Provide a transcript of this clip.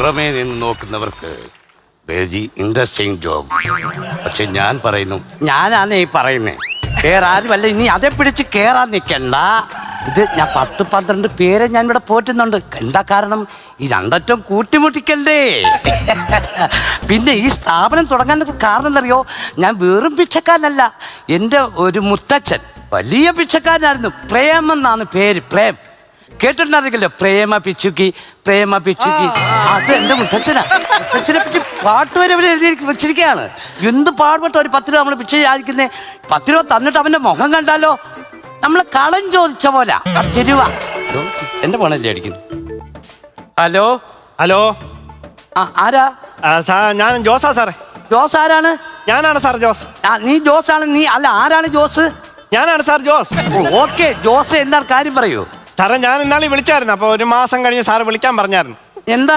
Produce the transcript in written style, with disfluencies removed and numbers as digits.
പുറമേ നിന്ന് നോക്കുന്നവർക്ക് very interesting job. പക്ഷെ ഞാൻ പറയുന്നു, ഞാനാന്നേ ഈ പറയുന്നേ, വേറെ ആരുമല്ല. ഇനി അതേ പിടിച്ച് കേറാൻ നിൽക്കണ്ട. ഇത് ഞാൻ 10-12 പേരെ ഞാൻ ഇവിടെ പോറ്റുന്നുണ്ട്. എന്താ കാരണം? ഈ രണ്ടറ്റം കൂട്ടിമുട്ടിക്കണ്ടേ. പിന്നെ ഈ സ്ഥാപനം തുടങ്ങാൻ കാരണം എന്തറിയോ? ഞാൻ വെറും പിച്ചക്കാരനല്ല. എൻ്റെ ഒരു മുത്തച്ഛൻ വലിയ പിച്ചക്കാരനായിരുന്നു. പ്രേം എന്നാണ് പേര്. പ്രേം കേട്ടിട്ടുണ്ടറിയില്ലോ? പ്രേമ പിച്ചുക്കി, പ്രേമ പിച്ചുക്കി. അത് എൻ്റെ മുത്തച്ഛനാ. മുത്തച്ഛനെ പറ്റി പാട്ട് വരെ ഇവിടെ എഴുതി വെച്ചിരിക്കുകയാണ്. എന്ത് പാടുപെട്ടോ ഒരു 10 രൂപ നമ്മൾ പിച്ച ചോദിക്കുന്നേ. 10 രൂപ തന്നിട്ട് അവൻ്റെ മുഖം കണ്ടാലോ നമ്മൾ കളം ചോദിച്ച പോലെ. 10 രൂപ എൻ്റെ പോണല്ലേ അടിക്കുന്നു. ഹലോ ഹലോ, ആരാ? ഞാൻ ജോസാ സാറേ. ജോസ് ആരാണ്? ഞാനാണ് സാർ ജോസ്. നീ ജോസ് ആണ്? നീ അല്ല, ആരാണ് ജോസ്? ഞാനാണ് സാർ ജോസ്. ഓക്കെ ജോസ്, എന്താണ് കാര്യം പറയൂ. സാറേ, ഞാൻ ഇന്നാളെ വിളിച്ചായിരുന്നു. അപ്പോൾ 1 മാസം കഴിഞ്ഞ് സാറ് വിളിക്കാൻ പറഞ്ഞായിരുന്നു. എന്താ